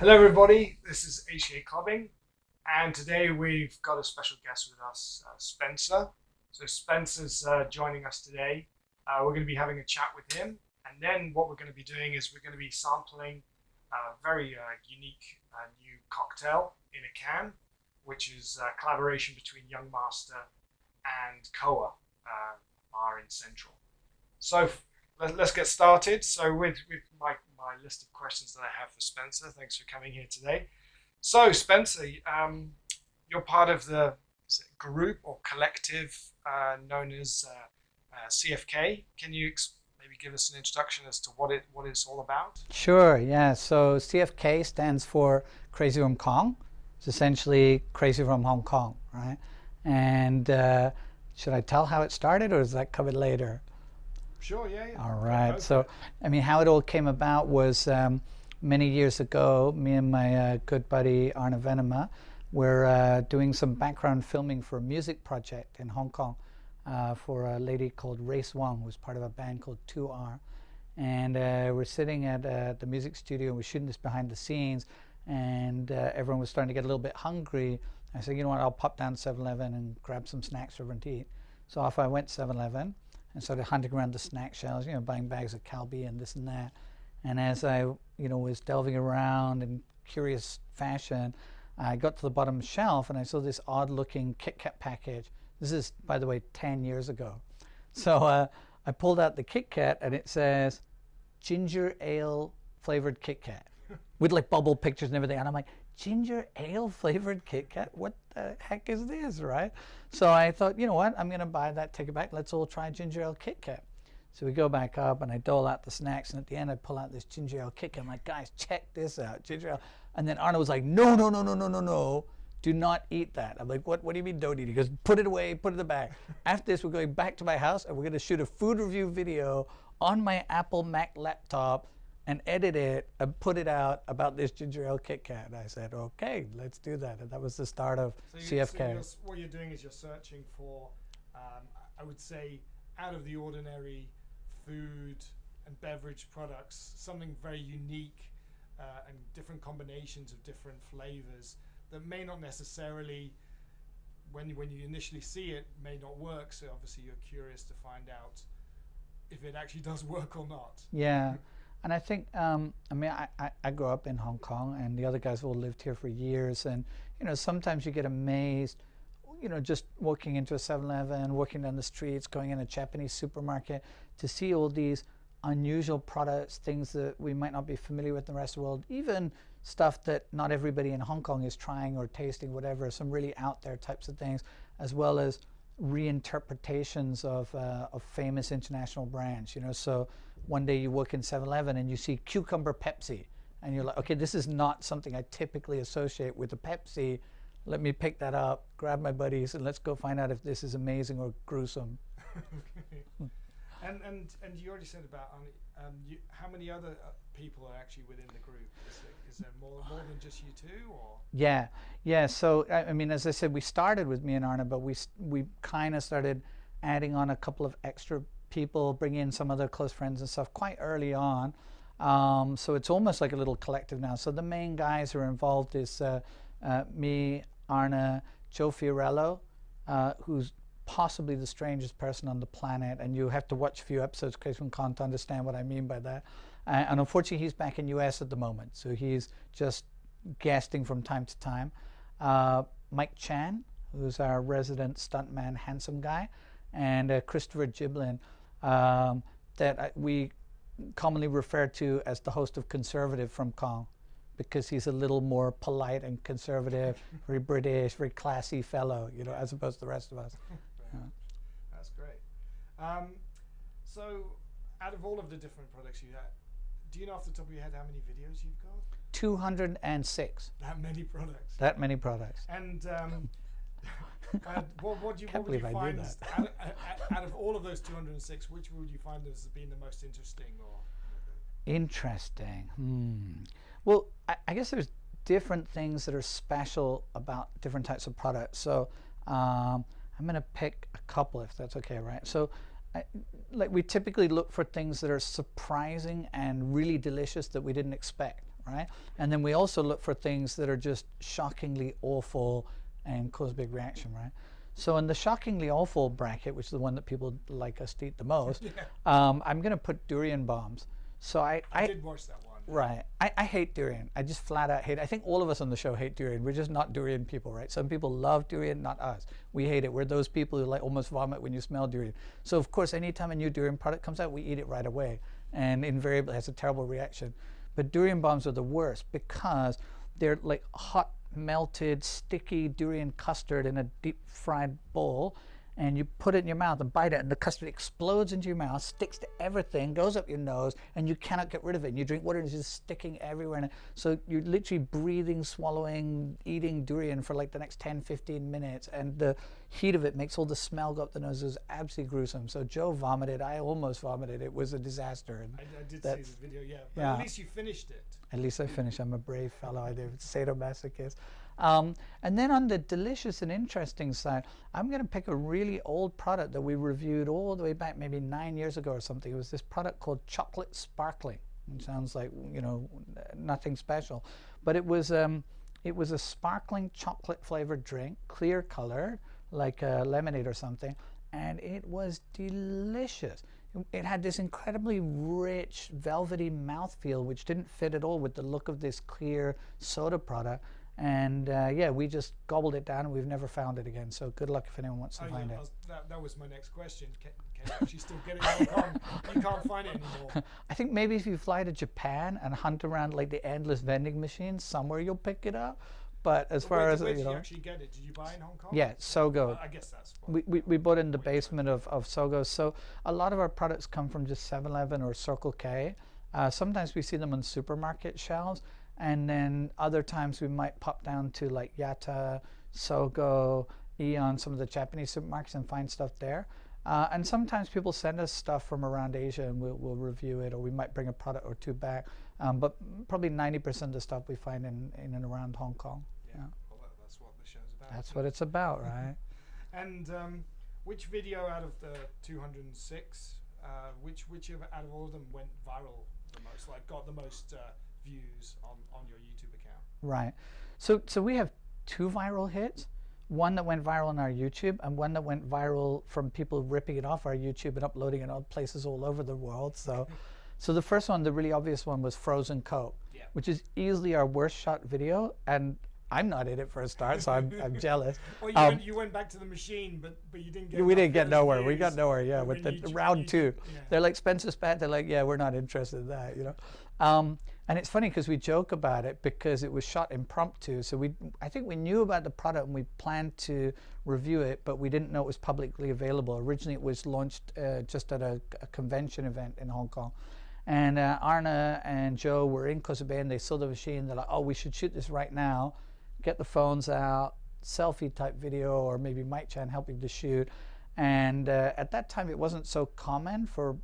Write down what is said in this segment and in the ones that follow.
Hello everybody, this is HK Clubbing, and today we've got a special guest with us, Spencer. So Spencer's joining us today. We're going to be having a chat with him, and then what we're going to be doing is we're going to be sampling a very unique new cocktail in a can, which is a collaboration between Young Master and COA, bar in Central. So let's get started. So with my list of questions that I have for Spencer, thanks for coming here today. So Spencer, you're part of the group or collective known as C.F.K. Can you maybe give us an introduction as to what it's all about? Sure, yeah. So C.F.K. stands for Crazy from Kong. It's essentially Crazy from Hong Kong, right? And should I tell how it started, or is that covered later? Sure, yeah. All right. So, I mean, how it all came about was many years ago, me and my good buddy Arne Venema were doing some background filming for a music project in Hong Kong for a lady called Race Wong, who was part of a band called 2R. And we're sitting at the music studio, and we're shooting this behind the scenes, and everyone was starting to get a little bit hungry. I said, you know what, I'll pop down to 7-Eleven and grab some snacks for everyone to eat. So off I went to 7-Eleven and started hunting around the snack shelves, buying bags of Calbee and this and that. And as I, was delving around in curious fashion, I got to the bottom shelf and I saw this odd-looking Kit Kat package. This is, by the way, 10 years ago. So I pulled out the Kit Kat and it says, ginger ale flavored Kit Kat, with like bubble pictures and everything. And I'm like, ginger ale flavored Kit Kat? What the heck is this, right? So I thought, you know what, I'm going to buy that, take it back. Let's all try ginger ale Kit Kat. So we go back up and I dole out the snacks, and at the end I pull out this ginger ale Kit Kat. I'm like, guys, check this out, ginger ale. And then Arno was like, no, no, no, no, no, no, no. Do not eat that. I'm like, what do you mean don't eat it? He goes, put it away, put it in the bag. After this, we're going back to my house and we're going to shoot a food review video on my Apple Mac laptop and edit it and put it out about this ginger ale Kit Kat. And I said, okay, let's do that. And that was the start of C.F.K. So what you're doing is you're searching for, I would say, out of the ordinary food and beverage products, something very unique and different combinations of different flavors that may not necessarily, when you initially see it, may not work. So obviously you're curious to find out if it actually does work or not. Yeah. And I think, I grew up in Hong Kong, and the other guys all lived here for years. And, sometimes you get amazed, just walking into a 7-Eleven, walking down the streets, going in a Japanese supermarket, to see all these unusual products, things that we might not be familiar with in the rest of the world, even stuff that not everybody in Hong Kong is trying or tasting, whatever, some really out there types of things, as well as reinterpretations of famous international brands. So one day you walk in 7-Eleven and you see cucumber Pepsi, and you're like, okay, this is not something I typically associate with a Pepsi. Let me pick that up, grab my buddies, and let's go find out if this is amazing or gruesome. And you already said about how many other people are actually within the group? Is there more than just you two, or? Yeah. So I mean, as I said, we started with me and Arne, but we kind of started adding on a couple of extra people, bringing in some other close friends and stuff quite early on. So it's almost like a little collective now. So the main guys who are involved is me, Arne, Joe Fiorello, who's possibly the strangest person on the planet, and you have to watch a few episodes of Crazy from Kong to understand what I mean by that. And unfortunately, he's back in US at the moment, so he's just guesting from time to time. Mike Chan, who's our resident stuntman, handsome guy, and Christopher Giblin, that we commonly refer to as the host of Conservative from Kong, because he's a little more polite and conservative, very British, very classy fellow, as opposed to the rest of us. That's great. So out of all of the different products you have, do you know off the top of your head how many videos you've got? 206. That many products? That many products. And what would you find, out of all of those 206, which would you find as being the most interesting? Interesting. Well, I guess there's different things that are special about different types of products. So I'm going to pick a couple, if that's okay, right? So we typically look for things that are surprising and really delicious that we didn't expect, right? And then we also look for things that are just shockingly awful and cause a big reaction, right? So in the shockingly awful bracket, which is the one that people like us to eat the most, I'm going to put durian bombs. So I did watch that one. Right. I hate durian. I just flat out hate it. I think all of us on the show hate durian. We're just not durian people, right? Some people love durian, not us. We hate it. We're those people who like almost vomit when you smell durian. So of course, anytime a new durian product comes out, we eat it right away. And invariably has a terrible reaction. But durian bombs are the worst because they're like hot, melted, sticky durian custard in a deep fried bowl, and you put it in your mouth and bite it, and the custard explodes into your mouth, sticks to everything, goes up your nose, and you cannot get rid of it. And you drink water and it's just sticking everywhere. And so you're literally breathing, swallowing, eating durian for like the next 10, 15 minutes. And the heat of it makes all the smell go up the nose. It was absolutely gruesome. So Joe vomited. I almost vomited. It was a disaster. And I did see the video, yeah. But at least you finished it. At least I finished. I'm a brave fellow. I did sadomasochist. And then on the delicious and interesting side, I'm going to pick a really old product that we reviewed all the way back maybe 9 years ago or something. It was this product called Chocolate Sparkling. It sounds like, you know, nothing special. But it was a sparkling chocolate flavored drink, clear colored, like a lemonade or something. And it was delicious. It had this incredibly rich, velvety mouthfeel, which didn't fit at all with the look of this clear soda product. And yeah, we just gobbled it down, and we've never found it again. So good luck if anyone wants to find it. That was my next question. Can you actually still get it in Hong Kong? You can't find it anymore. I think maybe if you fly to Japan and hunt around like the endless vending machines, somewhere you'll pick it up. But as far as where did you actually get it? Did you buy it in Hong Kong? Yeah, Sogo. I guess that's we bought it in the basement of Sogo. So a lot of our products come from just 7-Eleven or Circle K. Sometimes we see them on supermarket shelves. And then other times we might pop down to like Yatta, Sogo, Aeon, some of the Japanese supermarkets and find stuff there. And sometimes people send us stuff from around Asia and we'll review it, or we might bring a product or two back. But probably 90% of the stuff we find in and around Hong Kong. Yeah. Well, that's what the show's about. That's what it's about, right? And which video out of the 206, which out of all of them went viral the most, like got the most views on your YouTube account? Right. So we have two viral hits. One that went viral on our YouTube, and one that went viral from people ripping it off our YouTube and uploading it on places all over the world. So the first one, the really obvious one, was Frozen Coke, which is easily our worst shot video, and I'm not in it for a start, so I'm jealous. Well, you went back to the machine, but you didn't get. We didn't get nowhere. We got nowhere. Yeah, with the round two. Yeah. They're like Spencer Spat. They're like, yeah, we're not interested in that, you know. And it's funny because we joke about it because it was shot impromptu. So I think we knew about the product and we planned to review it, but we didn't know it was publicly available. Originally, it was launched just at a convention event in Hong Kong. And Arna and Joe were in Kosa Bay and they saw the machine. They're like, oh, we should shoot this right now. Get the phones out, selfie type video, or maybe Mike Chan helping to shoot. And at that time, it wasn't so common for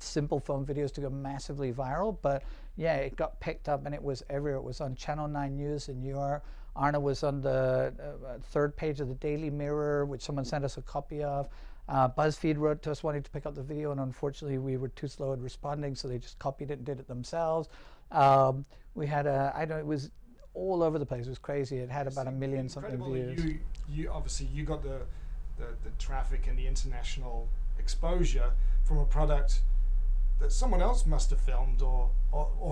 simple phone videos to go massively viral, but yeah, it got picked up and it was everywhere. It was on Channel 9 News in New York. Arna was on the third page of the Daily Mirror, which someone sent us a copy of. BuzzFeed wrote to us wanting to pick up the video, and unfortunately we were too slow at responding, so they just copied it and did it themselves. We had it was all over the place. It was crazy. It had about 1 million something views. You obviously you got the traffic and the international exposure from a product that someone else must have filmed, or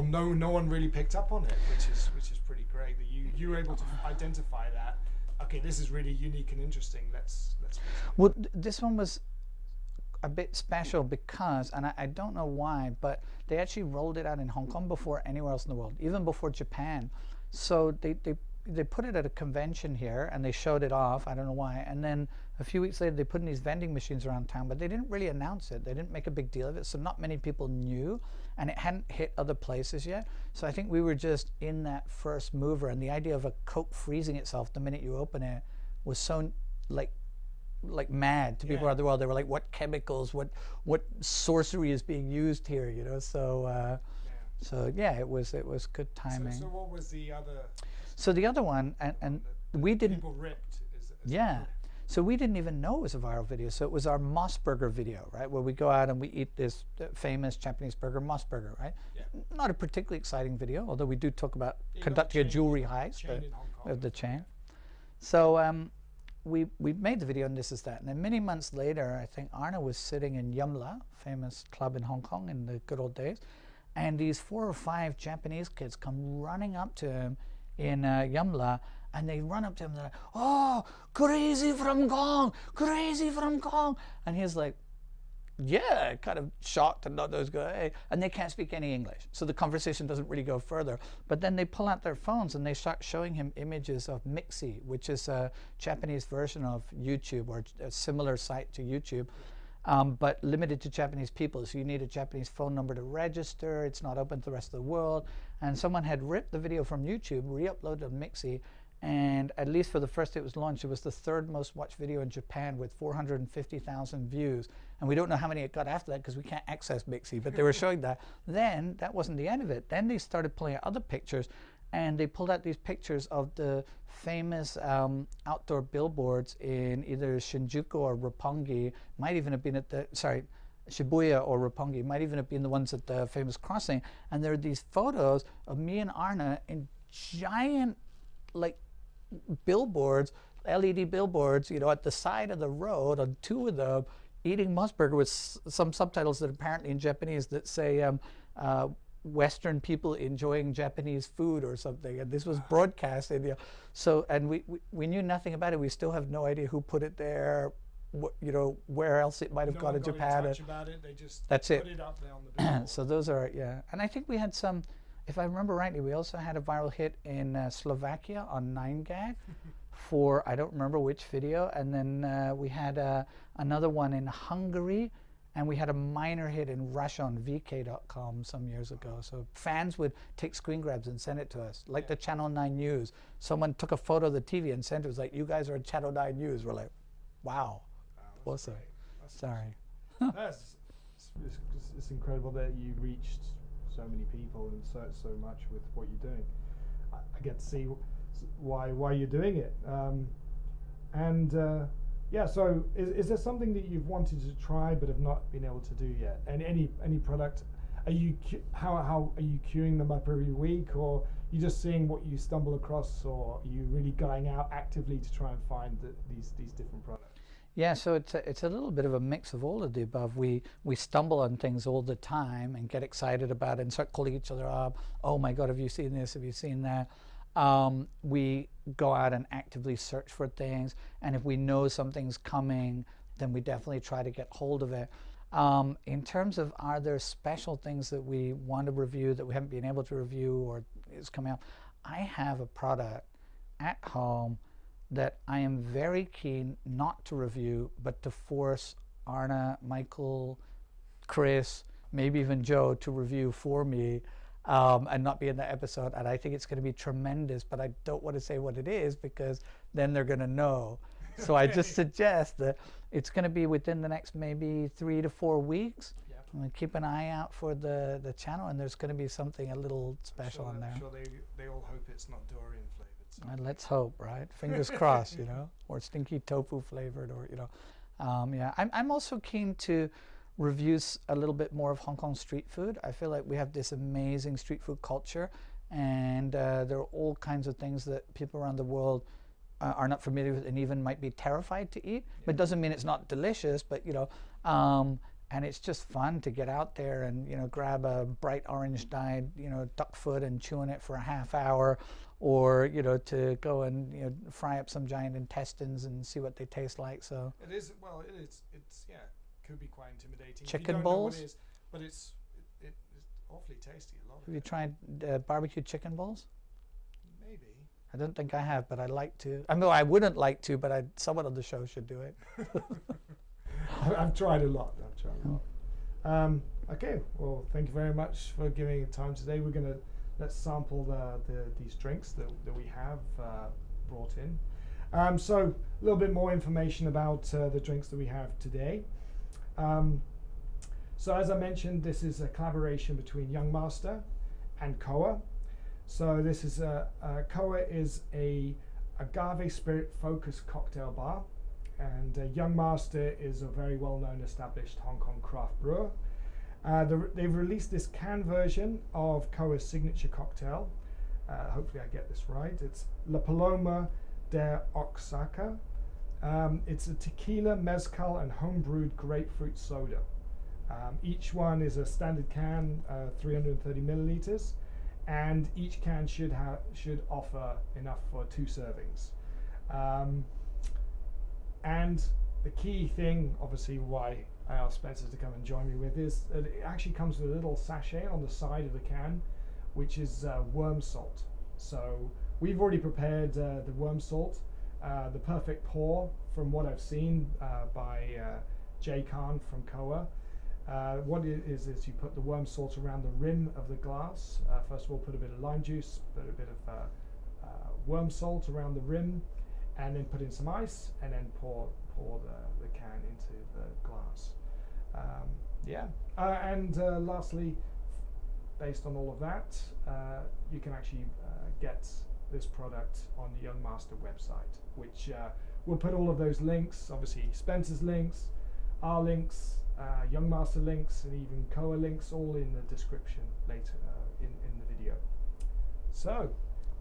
no one really picked up on it, which is pretty great that you were able to identify that. Okay, this is really unique and interesting. Let's well, this one was a bit special because, and I don't know why, but they actually rolled it out in Hong Kong before anywhere else in the world, even before Japan. So they put it at a convention here and they showed it off. I don't know why. And then a few weeks later, they put in these vending machines around town, but they didn't really announce it. They didn't make a big deal of it. So not many people knew, and it hadn't hit other places yet. So I think we were just in that first mover, and the idea of a Coke freezing itself the minute you open it was so like mad to people around the world. They were like, what chemicals, what sorcery is being used here, you know? So so yeah, it was good timing. So what was the other? So the other one, and we didn't. People ripped. Yeah. So we didn't even know it was a viral video. So it was our Moss Burger video, right? Where we go out and we eat this famous Japanese burger, Moss Burger, right? Yeah. not a particularly exciting video, although we do talk about You got conducting a the jewelry heist, chain but in Hong Kong. of the chain. So we made the video, and this is that. And then many months later, I think Arna was sitting in Yumla, famous club in Hong Kong in the good old days, and these 4 or 5 Japanese kids come running up to him in Yumla, and they run up to him and they're like, "Oh, crazy from Kong, crazy from Kong," and he's like, yeah, kind of shocked and not those go, hey, and they can't speak any English, so the conversation doesn't really go further. But then they pull out their phones and they start showing him images of Mixi, which is a Japanese version of YouTube, or a similar site to YouTube, but limited to Japanese people. So you need a Japanese phone number to register. It's not open to the rest of the world. And someone had ripped the video from YouTube, re-uploaded on Mixi, and at least for the first day it was launched, it was the 3rd most watched video in Japan with 450,000 views. And we don't know how many it got after that because we can't access Mixi, but they were showing that. Then that wasn't the end of it. Then they started pulling out other pictures, and they pulled out these pictures of the famous outdoor billboards in either Shinjuku or Roppongi. Might even have been at the, Shibuya or Roppongi, might even have been the ones at the famous crossing. And there are these photos of me and Arna in giant, like, billboards, LED billboards, you know, at the side of the road, on 2 of them, eating Mossburger with some subtitles that apparently in Japanese that say Western people enjoying Japanese food or something. And this was broadcast in the, so, and we knew nothing about it. We still have no idea who put it there, you know, where else it might have gone in Japan. In touch about it. They just That's put it. it up there on the billboard. So those are, yeah. And I think we had some, if I remember rightly, we also had a viral hit in Slovakia on 9gag for, I don't remember which video. And then we had another one in Hungary, and we had a minor hit in Russia on vk.com some years ago. So fans would take screen grabs and send it to us, like the Channel 9 News. Someone took a photo of the TV and sent it. It was like, you guys are at Channel 9 News. We're like, wow. Awesome. Sorry. It's incredible that you reached so many people and so much with what you're doing. I get to see why you're doing it, yeah. So is there something that you've wanted to try but have not been able to do yet? And any product, are you how are you queuing them up every week, or you just seeing what you stumble across, or are you really going out actively to try and find these different products? Yeah, so it's a little bit of a mix of all of the above. We stumble on things all the time and get excited about it and start calling each other up. Oh my God, have you seen this? Have you seen that? We go out and actively search for things, and if we know something's coming, then we definitely try to get hold of it. In terms of, are there special things that we want to review that we haven't been able to review or is coming out? I have a product at home that I am very keen not to review, but to force Arna, Michael, Chris, maybe even Joe to review for me, and not be in that episode. And I think it's going to be tremendous, but I don't want to say what it is because then they're going to know. So I just suggest that it's going to be within the next maybe 3 to 4 weeks. Yep. And keep an eye out for the channel, and there's going to be something a little special on there. I'm sure they all hope it's not durian flavored. So. Let's hope, right? Fingers crossed, you know, or stinky tofu flavored, or, you know. Yeah, I'm also keen to review a little bit more of Hong Kong street food. I feel like we have this amazing street food culture, and there are all kinds of things that people around the world are not familiar with and even might be terrified to eat. But it doesn't mean it's not delicious, but, you know, and it's just fun to get out there and, you know, grab a bright orange dyed, you know, duck foot and chew on it for a half hour, or, you know, to go and, you know, fry up some giant intestines and see what they taste like. So it is, well, it's yeah, could be quite intimidating. Chicken bowls, know what it is, but it's awfully tasty. A lot. Have you tried barbecue chicken bowls? Maybe. I don't think I have, but I'd like to. I mean, I wouldn't like to, but someone on the show should do it. I've tried a lot. Okay, well, thank you very much for giving time today. Let's sample these drinks that we have brought in. So a little bit more information about the drinks that we have today. So as I mentioned, this is a collaboration between Young Master and COA. So this is COA is a agave spirit focused cocktail bar. And Young Master is a very well-known established Hong Kong craft brewer. They've released this can version of COA's signature cocktail. Hopefully I get this right. It's La Paloma De Oaxaca. It's a tequila, mezcal, and homebrewed grapefruit soda. Each one is a standard can, 330 milliliters, and each can should offer enough for 2 servings. And the key thing, obviously, why I asked Spencer to come and join me with, is that it actually comes with a little sachet on the side of the can, which is worm salt. So we've already prepared the worm salt, the perfect pour from what I've seen by Jay Khan from COA. What it is you put the worm salt around the rim of the glass. First of all, put a bit of lime juice, put a bit of worm salt around the rim, and then put in some ice, and then pour the can into the glass. And lastly, based on all of that, you can actually get this product on the Young Master website, which we'll put all of those links, obviously Spencer's links, our links, Young Master links, and even COA links, all in the description later in the video. So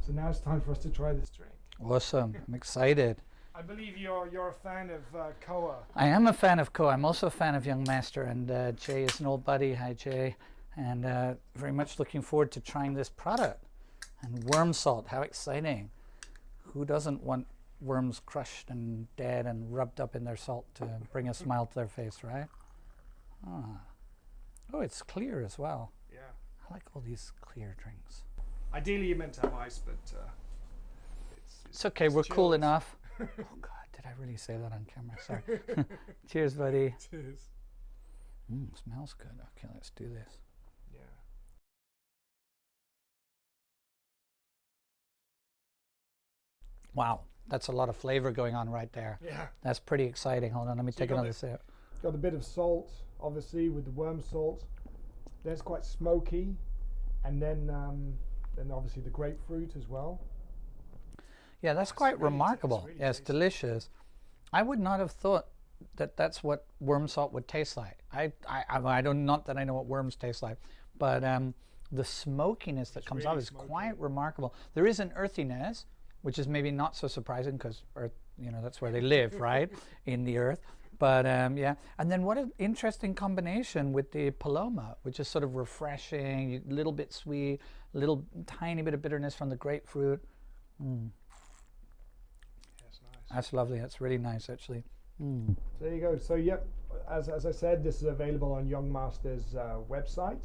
now it's time for us to try this drink. Awesome. I'm excited. I believe you're a fan of COA. I am a fan of COA. I'm also a fan of Young Master, and Jay is an old buddy. Hi, Jay. And very much looking forward to trying this product. And worm salt, how exciting. Who doesn't want worms crushed and dead and rubbed up in their salt to bring a smile to their face, right? Ah. Oh, it's clear as well. Yeah. I like all these clear drinks. Ideally, you're meant to have ice, but it's okay. We're cool enough. Oh, God, did I really say that on camera? Sorry. Cheers, buddy. Cheers. Smells good. Okay, let's do this. Yeah. Wow, that's a lot of flavor going on right there. Yeah. That's pretty exciting. Hold on, let me take another sip. Got a bit of salt, obviously, with the worm salt. That's quite smoky, and then obviously the grapefruit as well. Yeah, that's quite remarkable. Yeah, it's delicious. I would not have thought that that's what worm salt would taste like. I don't, not that I know what worms taste like, but the smokiness that comes out is quite remarkable. There is an earthiness, which is maybe not so surprising because earth, that's where they live, right, in the earth. But yeah, and then what an interesting combination with the Paloma, which is sort of refreshing, a little bit sweet, a little tiny bit of bitterness from the grapefruit. That's nice. That's lovely. That's really nice, actually. There you go. So, yep, as I said, this is available on Young Master's website.